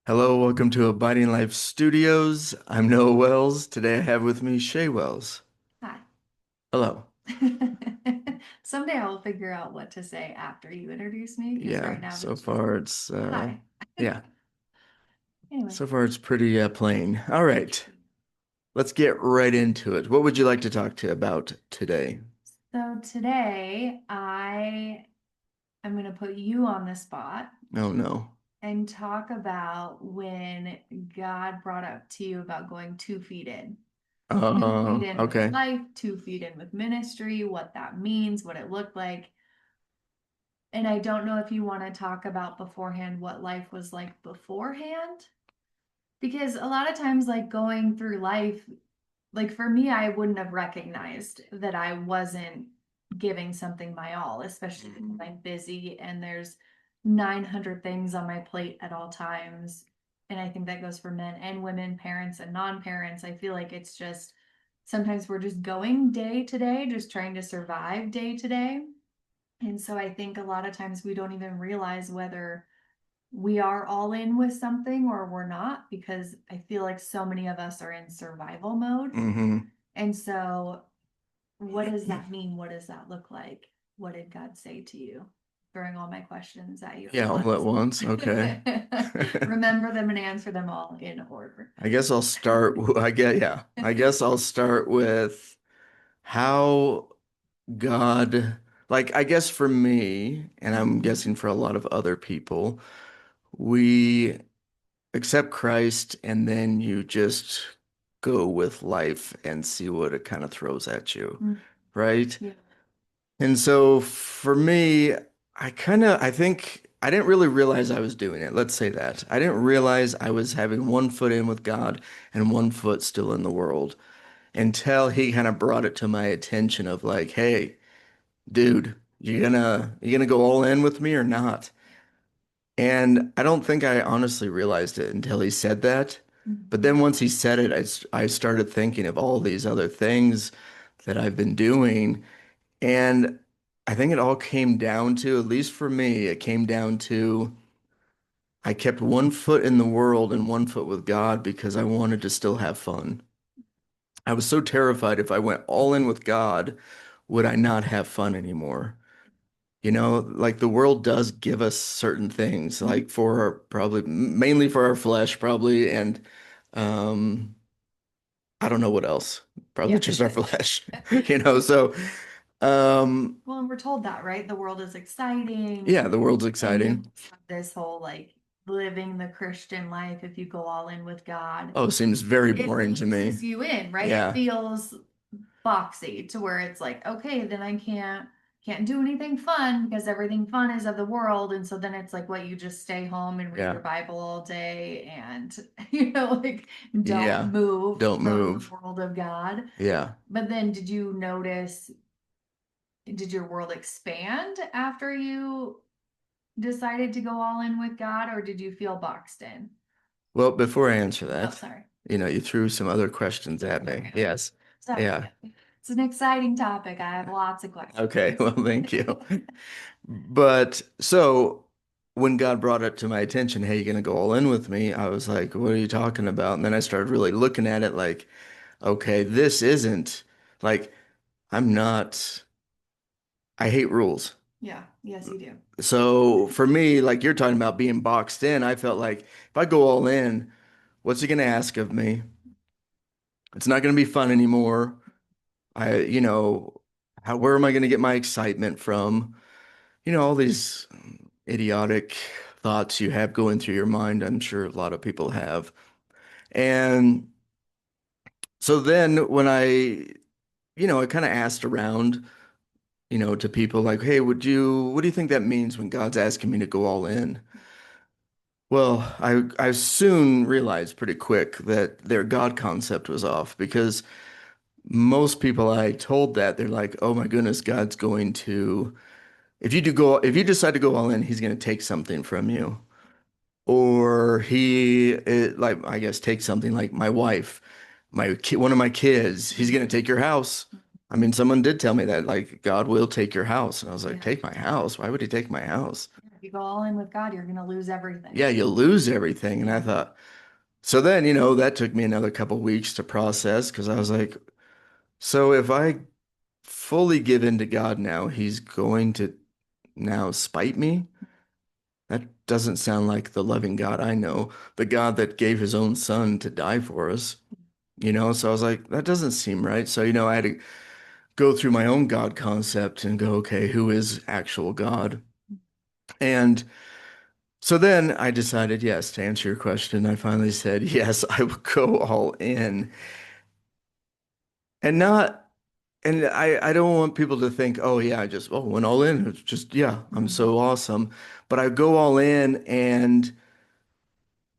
Hello, welcome to Abiding Life Studios. I'm Noah Wells. Today I have with me Shay Wells. Hi. Hello. Someday I'll figure out what to say after you introduce me, because Yeah, right now so it's just far it's hi. yeah, Anyway, so far it's pretty plain. All right, let's get right into it. What would you like to talk to about today? so today I am going to put you on the spot Oh no. and talk about when God brought up to you about going 2 feet in. 2 feet in with Okay. life, 2 feet in with ministry, what that means, what it looked like. And I don't know if you want to talk about beforehand what life was like beforehand. Because a lot of times, like going through life, like for me, I wouldn't have recognized that I wasn't giving something my all, especially when I'm busy and there's 900 things on my plate at all times. And I think that goes for men and women, parents and non-parents. I feel like it's just sometimes we're just going day to day, just trying to survive day to day. And so I think a lot of times we don't even realize whether we are all in with something or we're not, because I feel like so many of us are in survival mode. Mm-hmm. And so, what does that mean? What does that look like? What did God say to you? Throwing all my questions at you at Yeah, all at once. once. Okay. Remember them and answer them all in order. I guess I'll start. I guess I'll start with how God, like, I guess for me, and I'm guessing for a lot of other people, we accept Christ and then you just go with life and see what it kind of throws at you, Mm, right? yeah. And so for me, I think I didn't really realize I was doing it. Let's say that. I didn't realize I was having one foot in with God and one foot still in the world until he kind of brought it to my attention of like, hey, dude, you gonna go all in with me or not? And I don't think I honestly realized it until he said that. But Mhm. then once he said it, I started thinking of all these other things that I've been doing. And I think it all came down to, at least for me, it came down to I kept one foot in the world and one foot with God because I wanted to still have fun. I was so terrified if I went all in with God, would I not have fun anymore? You know, like the world does give us certain things, like for probably mainly for our flesh, probably, and um, I don't know what else. Probably Yeah. just our flesh, you know. So, um, Well, and we're told that, right? The world is exciting, yeah, the world's and we exciting. have this whole like living the Christian life if you go all in with God. Oh, seems very It boring to me. boxes you in, right? It Yeah, feels boxy to where it's like, okay, then I can't do anything fun because everything fun is of the world. And so then it's like what you just stay home and read yeah, your Bible all day and like don't yeah. move Don't from the move. world of God. Yeah. But then did you notice, did your world expand after you decided to go all in with God, or did you feel boxed in? Well, before I answer Oh, that, sorry. you threw some other questions at me. Okay. Yes. Sorry. Yeah. It's an exciting topic. I have lots of Okay. questions. Well, thank you. But so when God brought it to my attention, hey, you gonna go all in with me? I was like, what are you talking about? And then I started really looking at it like, okay, this isn't like I'm not, I hate rules. Yeah, yes, you do. So for me, like you're talking about being boxed in, I felt like if I go all in, what's he gonna ask of me? It's not gonna be fun anymore. Where am I gonna get my excitement from? All these idiotic thoughts you have going through your mind. I'm sure a lot of people have. And so then when I kind of asked around, to people like, hey, what do you think that means when God's asking me to go all in? Well, I soon realized pretty quick that their God concept was off because most people I told that, they're like, oh my goodness, God's going to, if you decide to go all in, he's going to take something from you. Or like, I guess, take something like my wife, one of my kids, he's going to take your house. I mean, someone did tell me that, like, God will take your house. And I was like, Yeah. take my house? Why would he take my house? If you go all in with God, you're going to lose everything. Yeah, you lose everything. And I Yeah. thought, so then, that took me another couple weeks to process because I was like, so if I fully give in to God now, he's going to now spite me? That doesn't sound like the loving God I know, the God that gave his own son to die for us, So I was like, that doesn't seem right. So, I had to go through my own God concept and go, okay, who is actual God? And so then I decided, yes, to answer your question, I finally said, yes, I will go all in and not. And I don't want people to think, oh yeah, I just went all in. It's just yeah, I'm Mhm. so awesome. But I go all in and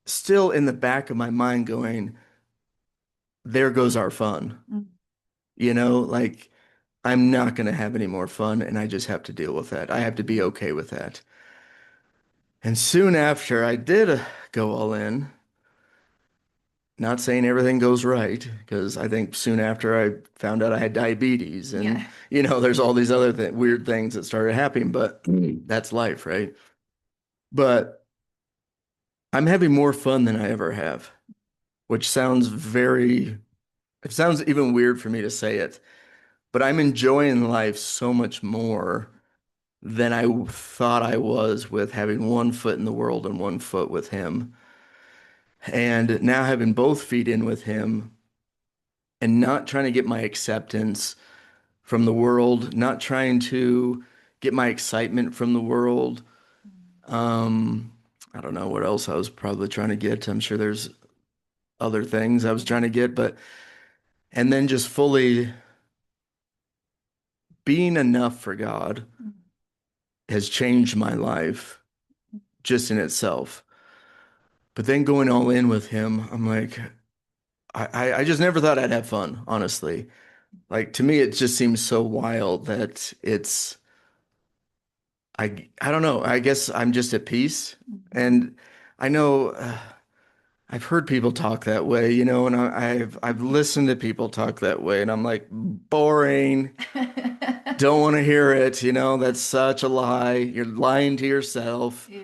still in the back of my mind going, there goes our fun. Mhm. Like I'm not gonna have any more fun and I just have to deal with that. I have to be okay with that. And soon after I did go all in, not saying everything goes right, because I think soon after I found out I had diabetes and Yeah. there's all these other weird things that started happening, but that's life, right? But I'm having more fun than I ever have, which it sounds even weird for me to say it, but I'm enjoying life so much more than I thought I was with having one foot in the world and one foot with him. And now having both feet in with him and not trying to get my acceptance from the world, not trying to get my excitement from the world. Um, I don't know what else I was probably trying to get. I'm sure there's other things I was trying to get, but and then just fully being enough for God has changed my life just in itself. But then going all in with him, I'm like, I just never thought I'd have fun, honestly. Like to me, it just seems so wild that I don't know. I guess I'm just at peace. And I know I've heard people talk that way, and I've listened to people talk that way, and I'm like, boring. Don't want to hear it. That's such a lie. You're lying to yourself. Yeah.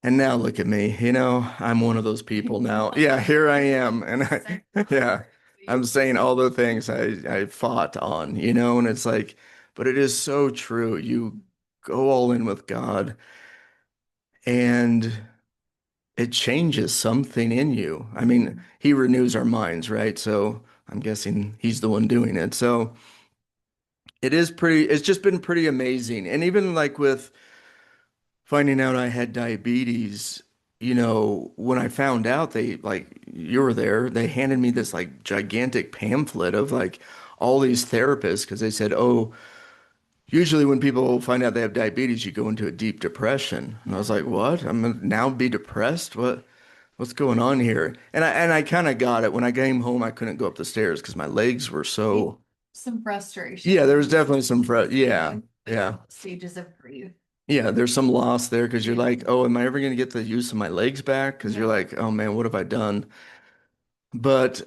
And now look at me. I'm one of those people You're now. one Yeah, of here I those am. And yeah, I'm saying all the things I fought on, and it's like, but it is so true. You go all in with God and it changes something in you. I mean, he renews our minds, right? So I'm guessing he's the one doing it. So it's just been pretty amazing. And even like with finding out I had diabetes, when I found out you were there, they handed me this like gigantic pamphlet of like all these therapists because they said, oh, usually when people find out they have diabetes, you go into a deep depression. And I was Yeah. like, what? I'm gonna now be depressed? What's going on here? And I kind of got it. When I came home, I couldn't go up the stairs because my legs were Yeah. so, Some frustration. yeah, there was definitely Yeah. yeah. Stages of grief. Yeah, there's some loss there because you're Yeah. like, oh, am I ever going to get the use of my legs back? Because you're Yeah. like, oh man, what have I done? But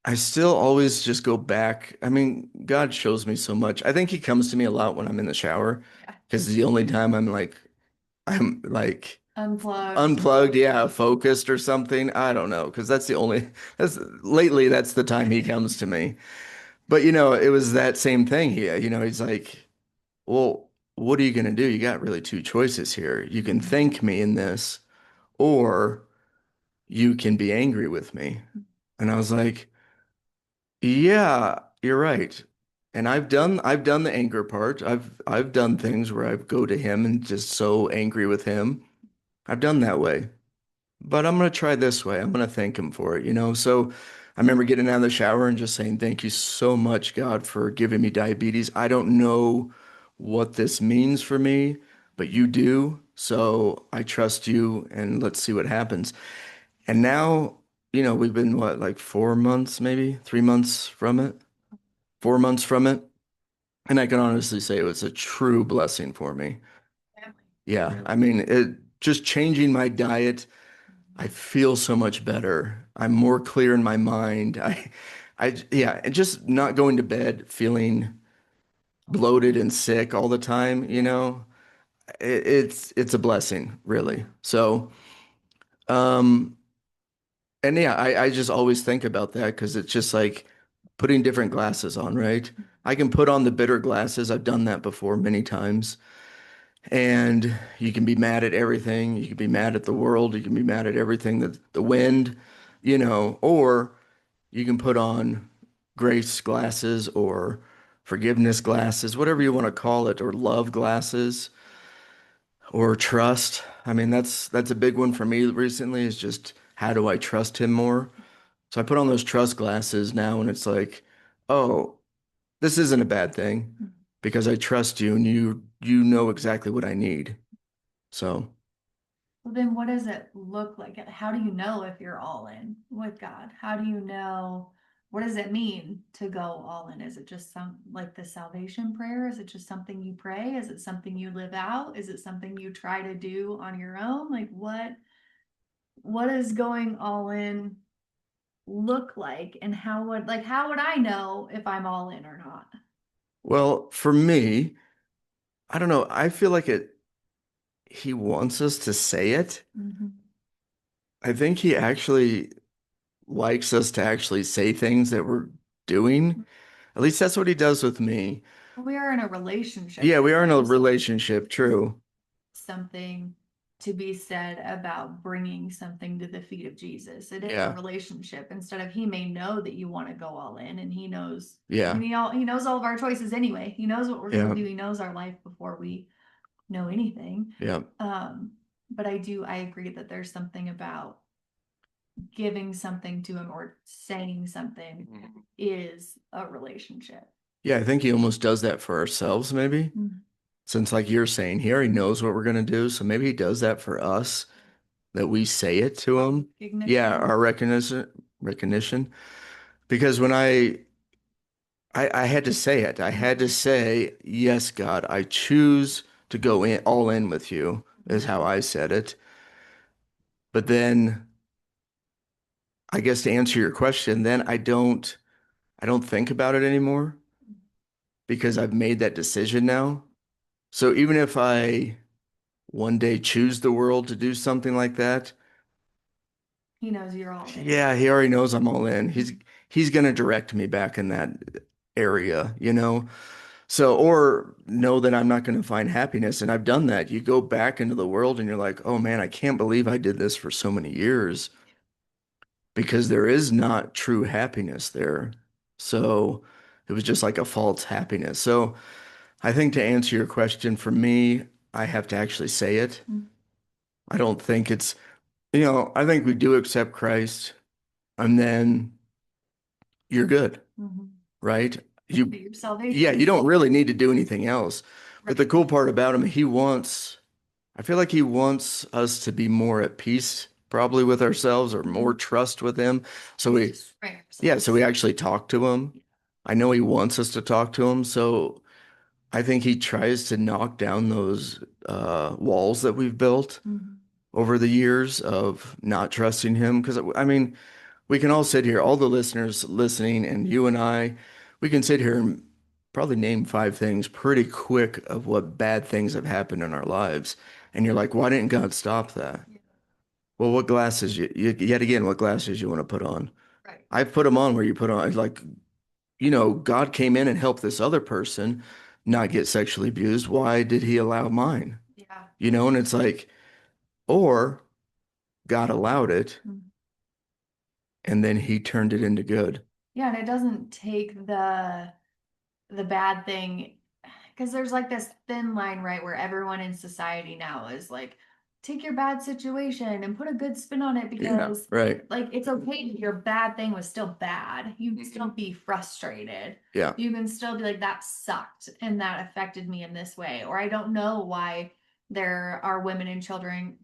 I still always just go back. I mean, God shows me so much. I think he comes to me a lot when I'm in the shower Yeah. because it's the only time I'm like Unplugged. unplugged, yeah, focused or something. I don't know because that's lately that's the time he comes to me. But it was that same thing here. He's like, well, what are you going to do? You got really two choices here. You can thank me in this, or you can be angry with me. And I was like, yeah, you're right. And I've done the anger part. I've done things where I go to him and just so angry with him. I've done that way. But I'm gonna try this way. I'm gonna thank him for it. So I remember getting out of the shower and just saying, thank you so much, God, for giving me diabetes. I don't know what this means for me, but you do. So I trust you and let's see what happens. And now, we've been what, like 4 months, maybe 3 months from it, 4 months from it. And I can honestly say it was a true blessing for me. Family. Yeah. I mean, it just changing my diet. I feel so much better. I'm more clear in my mind. Yeah, and just not going to bed feeling bloated and sick all the time, Yeah. it's a blessing, Yeah. really. So, um, and yeah, I just always think about that because it's just like putting different glasses on, right? I can put on the bitter glasses. I've done that before many times. And you can be mad at everything. You can be mad at the world. You can be mad at everything, the wind, or you can put on grace glasses or forgiveness glasses, whatever you want to call it, or love glasses or trust. I mean, that's a big one for me recently is just how do I trust him more? So I put on those trust glasses now and it's like, oh, this isn't a bad thing because I trust you and you know exactly what I need. So, Well, then what does it look like? How do you know if you're all in with God? How do you know? What does it mean to go all in? Is it just some like the salvation prayer? Is it just something you pray? Is it something you live out? Is it something you try to do on your own? Like what is going all in look like and how would I know if I'm all in or not? well, for me, I don't know. I feel like he wants us to say it. Mhm. I think he actually likes us to actually say things that we're doing. At least that's what he does with me. We are in a relationship Yeah, with we are in a him, so relationship, true. something to be said about bringing something to the feet of Jesus. It is a Yeah, relationship. Instead of he may know that you want to go all in, and he knows. I yeah, mean, he knows all of our choices anyway. He knows what we're gonna yeah, do. He knows our life before we know anything. yeah. Um, but I agree that there's something about giving something to him or saying something is a relationship. Yeah, I think he almost does that for ourselves, maybe. Mhm. Since like you're saying, he already knows what we're gonna do, so maybe he does that for us, that we say it to Our him. Yeah, recognition. our recognition. Because when I had to say it. I had to say, yes, God, I choose to go in all in with you, is how I said it. But then I guess to answer your question, then I don't think about it anymore because I've made that decision now. So even if I one day choose the world to do something like that, He knows you're all in. yeah, he already knows I'm all in. He's gonna direct me back in that area. So, or know that I'm not going to find happiness. And I've done that. You go back into the world and you're like, oh man, I can't believe I did this for so many years because there is not true happiness there. So it was just like a false happiness. So I think to answer your question, for me, I have to actually say it. I don't think I think we do accept Christ and then you're good, Mhm. right? You, Your yeah, salvation. you don't really need to do anything else. But the Right. cool part about him, I feel like he wants us to be more at peace, probably with ourselves or more Mhm. trust with him. So We we, just spray yeah, so we ourselves. actually talk to him. I know he wants us to talk to him. So I think he tries to knock down those walls that we've built Mhm. over the years of not trusting him. Because I mean, we can all sit here, all the listeners listening, and you and I, we can sit here and probably name five things pretty quick of what bad things have happened in our lives. And you're like, why didn't God stop that? Yeah. Well, what glasses yet again, what glasses you want to put on? Right. I've put them on where you put on, like, God came in and helped this other person not get sexually abused. Why did he allow mine? Yeah. And it's like, or God allowed it Mhm. and then he turned it into good. Yeah, and it doesn't take the bad thing because there's like this thin line, right, where everyone in society now is like, take your bad situation and put a good spin on it Yeah, because right. like it's okay if your bad thing was still bad. You can still be frustrated. Yeah, You can still be like, that sucked and that affected me in this way. Or I don't know why there are women and children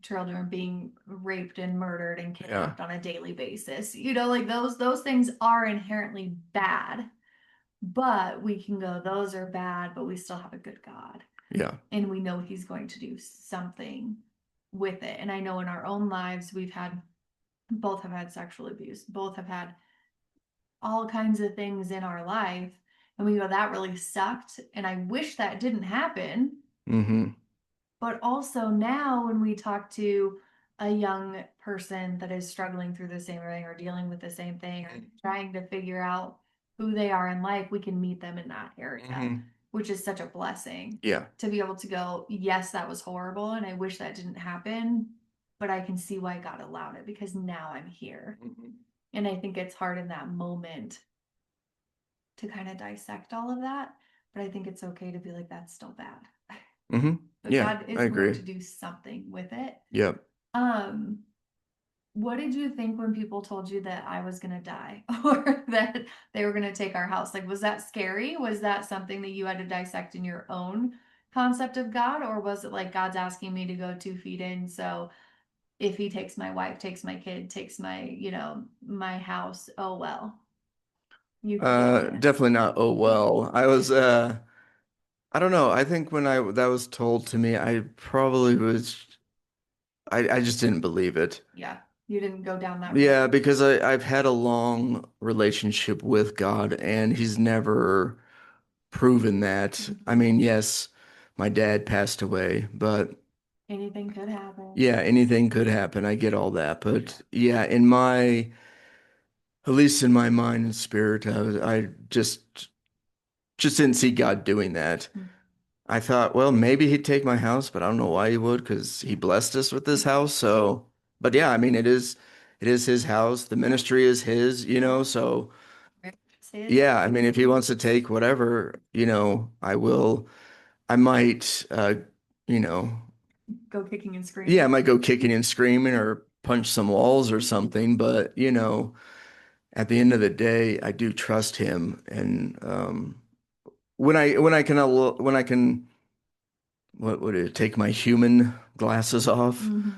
being raped and murdered and yeah, kidnapped on a daily basis. Like those things are inherently bad, but we can go, those are bad, but we still have a good God. yeah. And we know He's going to do something with it. And I know in our own lives, both have had sexual abuse, both have had all kinds of things in our life. And we go, that really sucked. And I wish that didn't happen, Hmm. But also now when we talk to a young person that is struggling through the same thing or dealing with the same thing or trying to figure out who they are in life, we can meet them in that area, Hmm. which is such a blessing Yeah. to be able to go, yes, that was horrible and I wish that didn't happen, but I can see why God allowed it because now I'm here. Hmm. And I think it's hard in that moment to kind of dissect all of that, but I think it's okay to be like, that's still bad. Hmm. But Yeah, God I is going agree. to do something with it. Yep. Um, what did you think when people told you that I was gonna die or that they were gonna take our house? Like, was that scary? Was that something that you had to dissect in your own concept of God? Or was it like God's asking me to go 2 feet in? So if he takes my wife, takes my kid, takes my, my house, oh well, you can take it. Definitely not. Oh well. I don't know. I think when I that was told to me, I probably was I just didn't believe it. Yeah, you didn't go down that road. Yeah, because I've had a long relationship with God and he's never proven that. Mhm. I mean, yes, my dad passed away, but Anything could happen. yeah, anything could happen. I get all that. But yeah, at least in my mind and spirit, I just didn't see God doing that. Mm. I thought, well, maybe he'd take my house, but I don't know why he would, because he blessed us with this house. So, but yeah, I mean, it is his house. The ministry is his, so It's his. yeah, I mean, if he wants to take whatever, I might, you know, Go kicking and yeah, I screaming. might go kicking and screaming or punch some walls or something, but, at the end of the day, I do trust him. And, when I can, what would it take my human glasses off Hmm.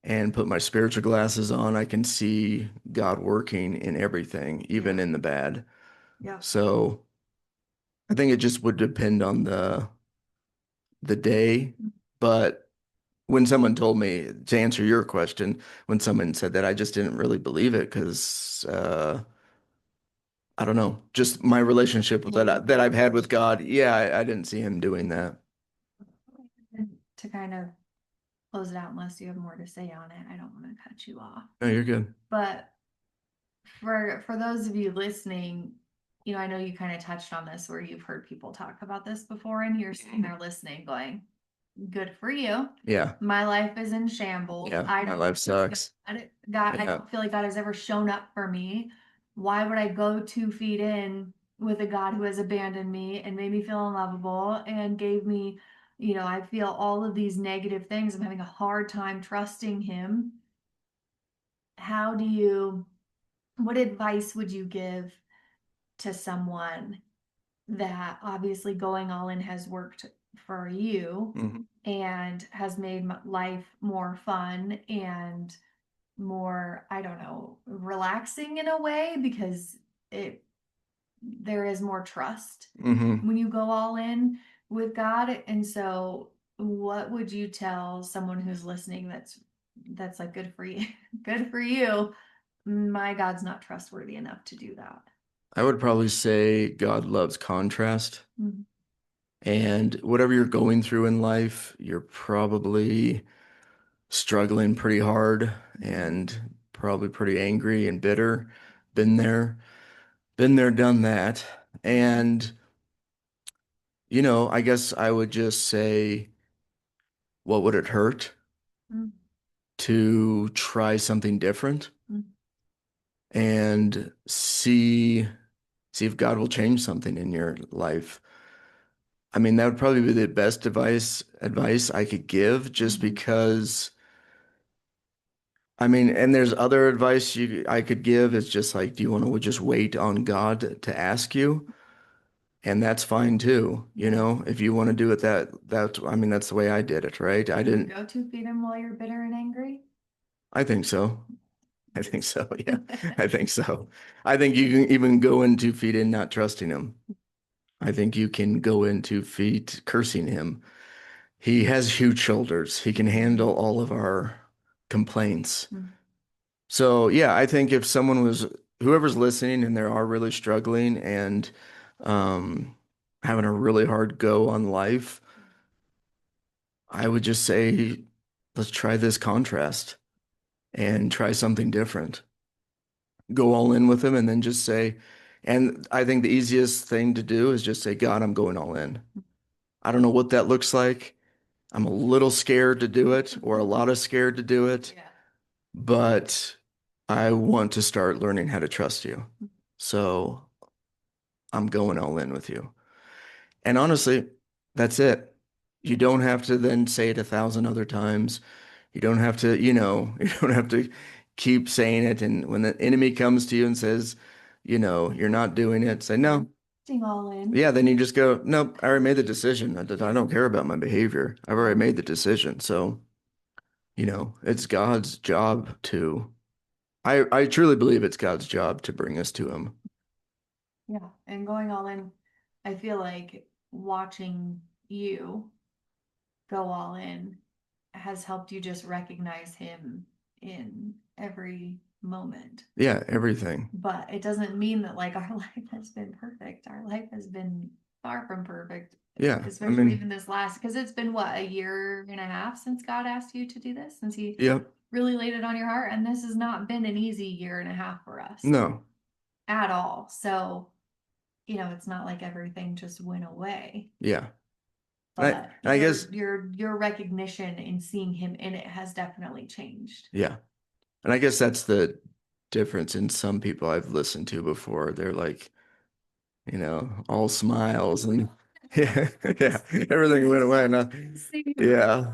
and put my spiritual glasses on, I can see God working in everything, even Yeah. in the bad. Yeah. So I think it just would depend on the day. But when someone told me to answer your question, when someone said that, I just didn't really believe it because I don't know, just my relationship that I've had with God. Yeah, I didn't see him doing that. And to kind of close it out, unless you have more to say on it, I don't want to cut you off. No, you're good. But for those of you listening, I know you kind of touched on this where you've heard people talk about this before, and you're sitting there listening, going, "Good for you. Yeah, My life is in shambles. yeah, I my don't life sucks. I Yeah. don't feel like God has ever shown up for me. Why would I go 2 feet in with a God who has abandoned me and made me feel unlovable and gave me, I feel all of these negative things. I'm having a hard time trusting him. How do you, what advice would you give to someone that obviously going all in has worked for you Hmm. and has made life more fun and more, I don't know, relaxing in a way because it there is more trust Hmm. when you go all in with God. And so what would you tell someone who's listening that's like good for you? Good for you. My God's not trustworthy enough to do that. I would probably say God loves contrast. Mhm. And whatever you're going through in life, you're probably struggling pretty hard and probably pretty angry and bitter. Been there, done that. And, I guess I would just say, what would it hurt Mhm. to try something different Mhm. and see if God will change something in your life? I mean, that would probably be the best advice I could give just Mhm. because I mean, and there's other advice I could give. It's just like, do you want to just wait on God to ask you? And that's fine too. Yeah. If you want to do it I mean, that's the way I did it, right? I Can you didn't, go 2 feet in while you're bitter and angry? I think so. I think so. Yeah, I think so. I think you can even go in 2 feet in not trusting him. I think you can go in 2 feet cursing him. He has huge shoulders. He can handle all of our complaints. Mhm. So yeah, I think if whoever's listening and they are really struggling and um, having a really hard go on life, I would just say, let's try this contrast and try something different. Go all in with him and then just say, and I think the easiest thing to do is just say, God, I'm going all in. I don't know what that looks like. I'm a little scared to do it or a lot of scared to do it, Yeah. but I want to start learning how to trust you. So I'm going all in with you. And honestly, that's it. You don't have to then say it 1,000 other times. You don't have to, you don't have to keep saying it. And when the enemy comes to you and says, you're not doing it, say, no. Sing all in. Yeah, then you just go, nope, I already made the decision. I don't care about my behavior. I've already made the decision. So, it's God's job to, I truly believe it's God's job to bring us to him. Yeah. And going all in, I feel like watching you go all in has helped you just recognize him in every moment. Yeah, everything. But it doesn't mean that like our life has been perfect. Our life has been far from perfect, Yeah, I especially mean, even this last, because it's been what, a year and a half since God asked you to do this, since he yep. really laid it on your heart. And this has not been an easy year and a half for us No. at all. So, it's not like everything just went away. Yeah. But And I guess, your recognition in seeing him in it has definitely changed. yeah. And I guess that's the difference in some people I've listened to before. They're like, all smiles and yeah, yeah, everything went away. No, yeah,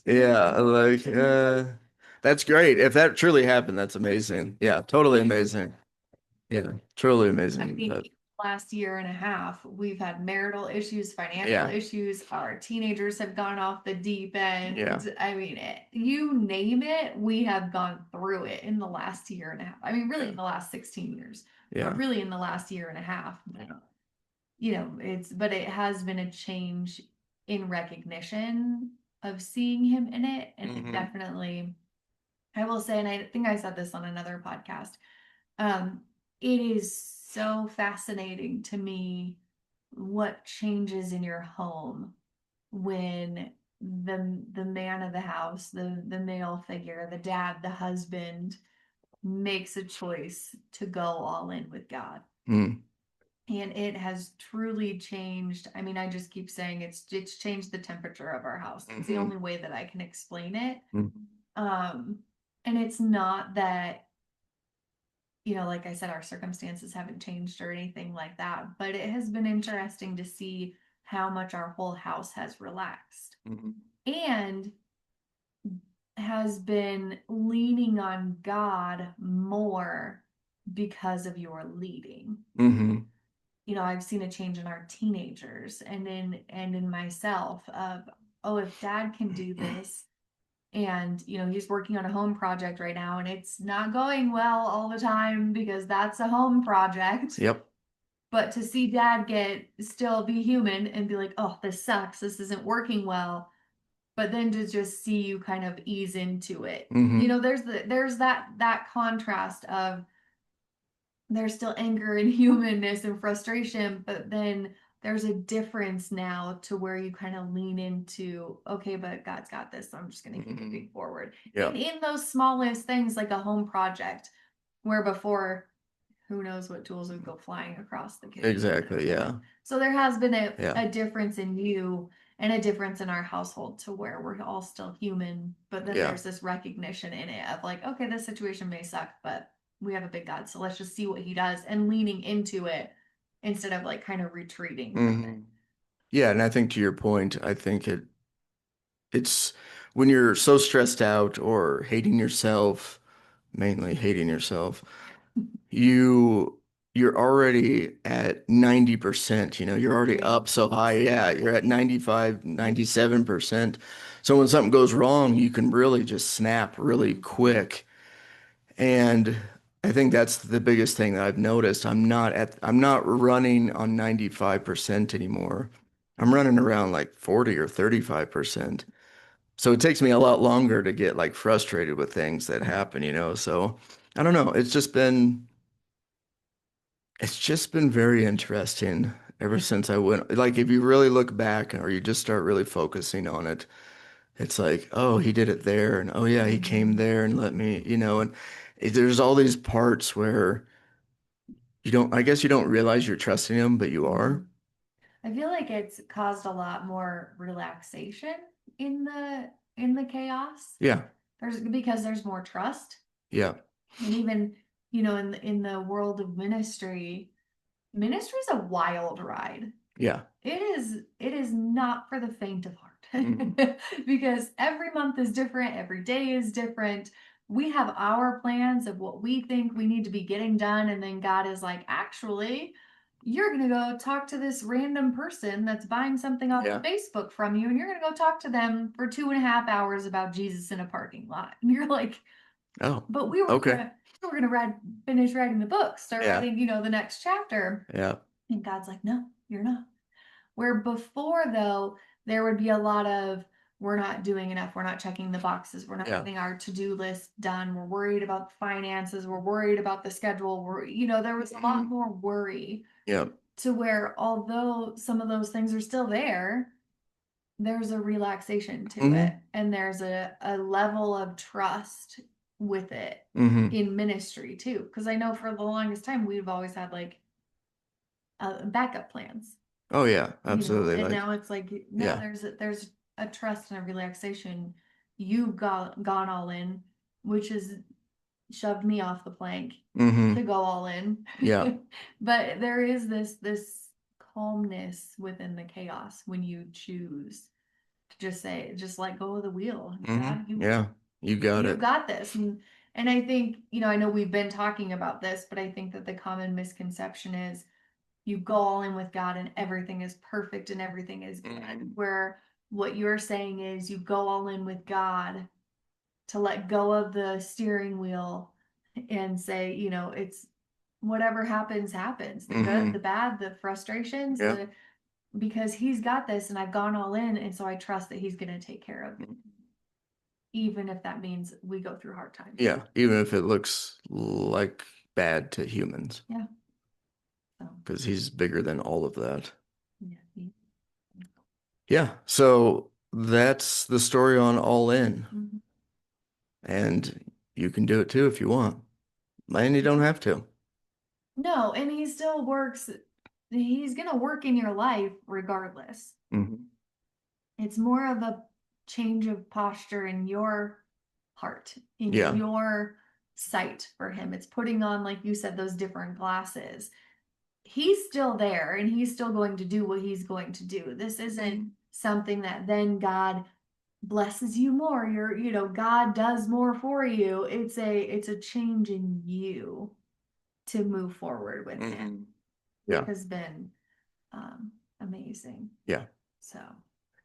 yeah, like, that's great. If that truly happened, that's amazing. Yeah, totally amazing. Yeah, truly I amazing. think But last year and a half, we've had marital issues, financial yeah, issues. Our teenagers have gone off the deep yeah, end. I mean, you name it, we have gone through it in the last year and a half. I mean, really yeah, in the last 16 years, but yeah. really in the last year and a half. But it has been a change in recognition of seeing him in it. And it Hmm. definitely, I will say, and I think I said this on another podcast, um, it is so fascinating to me what changes in your home when the man of the house, the male figure, the dad, the husband makes a choice to go all in with God. Mm. And it has truly changed. I mean, I just keep saying it's changed the temperature of our house. It's the Hmm. only way that I can explain it. Hmm. Um, and it's not that, like I said, our circumstances haven't changed or anything like that, but it has been interesting to see how much our whole house has relaxed Hmm. and has been leaning on God more because of your leading. Hmm. I've seen a change in our teenagers and in myself of, oh, if dad can do this, and he's working on a home project right now and it's not going well all the time because that's a home project. Yep. But to see dad get still be human and be like, oh, this sucks, this isn't working well, but then to just see you kind of ease into it. Hmm. There's that contrast of there's still anger and humanness and frustration, but then there's a difference now to where you kind of lean into, okay, but God's got this, so I'm just going to keep Hmm. moving forward. Yeah. And in those smallest things, like a home project, where before, who knows what tools would go flying across the kitchen. Exactly. Yeah. So there has been a, Yeah. a difference in you and a difference in our household to where we're all still human, but then Yeah. there's this recognition in it of like, okay, this situation may suck, but we have a big God, so let's just see what he does and leaning into it instead of like kind of retreating from it. Hmm. Yeah, and I think to your point, I think it's when you're so stressed out or hating yourself, mainly hating yourself, you you're already at 90%, you're already up so high. Yeah, you're at 95, 97%. So when something goes wrong, you can really just snap really quick. And I think that's the biggest thing that I've noticed. I'm not running on 95% anymore. I'm running around like 40 or 35%. So it takes me a lot longer to get like frustrated with things that happen. So I don't know. It's just been very interesting ever since I went. Like if you really look back or you just start really focusing on it, It's like, oh, he did it there, and oh yeah, he came Mhm. there and let me, and there's all these parts where you don't, I guess you don't realize you're trusting him, but you are. Mhm. I feel like it's caused a lot more relaxation in the chaos. Yeah, There's because there's more trust. yeah, And even, in the world of ministry is a wild ride. yeah. It is not for the faint of Mhm. heart. Because every month is different, every day is different. We have our plans of what we think we need to be getting done, and then God is like, actually, you're gonna go talk to this random person that's buying something off of Yeah. Facebook from you, and you're gonna go talk to them for 2.5 hours about Jesus in a parking lot. And you're like, Oh, but we were okay. gonna we were gonna finish writing the book, start Yeah, writing, the next chapter. yeah. And God's like, no, you're not. Where before, though, there would be a lot of, we're not doing enough, we're not checking the boxes, we're not Yeah. getting our to-do list done, we're worried about the finances, we're worried about the schedule, there was a lot Mhm. more worry, Yeah. to where although some of those things are still there, there's a relaxation to it, Hmm. and there's a level of trust with it Hmm. in ministry too. Because I know for the longest time we've always had like backup plans, Oh yeah, absolutely. and Like, now it's like, no, yeah. there's a trust and a relaxation. You've gone all in, which has shoved me off the plank to Hmm. go all in. Yeah. But there is this calmness within the chaos when you choose to just let go of the wheel. Hmm. God, Yeah. You got you it. got this. And I think, I know we've been talking about this, but I think that the common misconception is you go all in with God and everything is perfect and everything is good. Mhm. Where what you're saying is you go all in with God to let go of the steering wheel and say, it's whatever happens, happens. The good, the Hmm. bad, the frustrations, Yeah. because he's got this and I've gone all in. And so I trust that he's going to take care of me, even if that means we go through hard times. Yeah. Even if it looks like bad to humans, Yeah. So, because he's bigger than all of that. yeah. Yeah. So that's the story on All In. Mhm. And you can do it too if you want. And you don't have to. No, and he still works. He's going to work in your life regardless. Hmm. It's more of a change of posture in your heart, in Yeah. your sight for him. It's putting on, like you said, those different glasses. He's still there and he's still going to do what he's going to do. This isn't something that then God blesses you more. God does more for you. It's a change in you to move forward with him, Hmm. which Yeah. has been um, amazing. Yeah. So,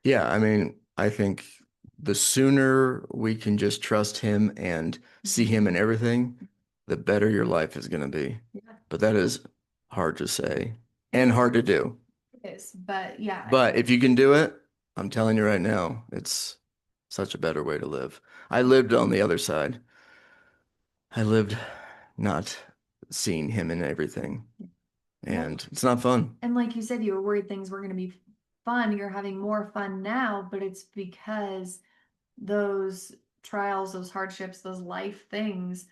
Yeah. I mean, I think the sooner we can just trust him and see mhm. him in everything, the better your life is going to be. Yeah, But that is hard to say it and is. hard to do. It is. But yeah, I But think if you can do it, I'm telling you right now, it's such a better way to live. I lived on the other side. I lived not seeing him in everything, well, and it's not fun. and like you said, you were worried things were going to be fun. You're having more fun now, but it's because those trials, those hardships, those life things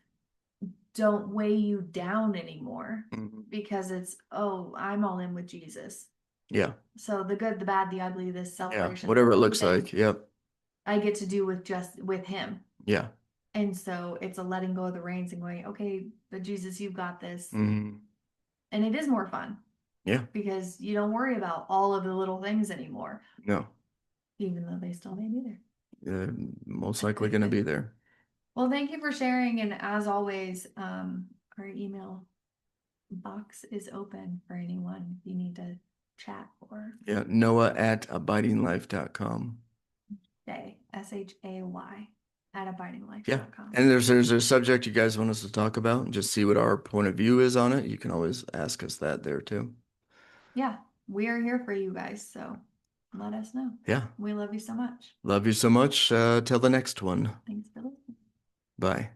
don't weigh you down anymore Mhm. because it's, oh, I'm all in with Jesus. Yeah. So the good, the bad, the ugly, the Yeah. celebrations, Whatever it looks everything like. Yep. I get to do with him. Yeah. And so it's a letting go of the reins and going, okay, but Jesus, you've got this. Hmm. And it is more fun Yeah. because you don't worry about all of the little things anymore, No. even though they still may be Uh, Most likely going to there. be there. Well, thank you for sharing. And as always, our email box is open for anyone if you need to chat or Yeah. Noah@abidinglife.com. Shay, SHAY, at Yeah. abidinglife.com. And there's a subject you guys want us to talk about and just see what our point of view is on it. You can always ask us that there too. Yeah, we are here for you guys. So let us know. Yeah. We love you so much. Love you so much. Till the next one. Thanks for listening. Bye.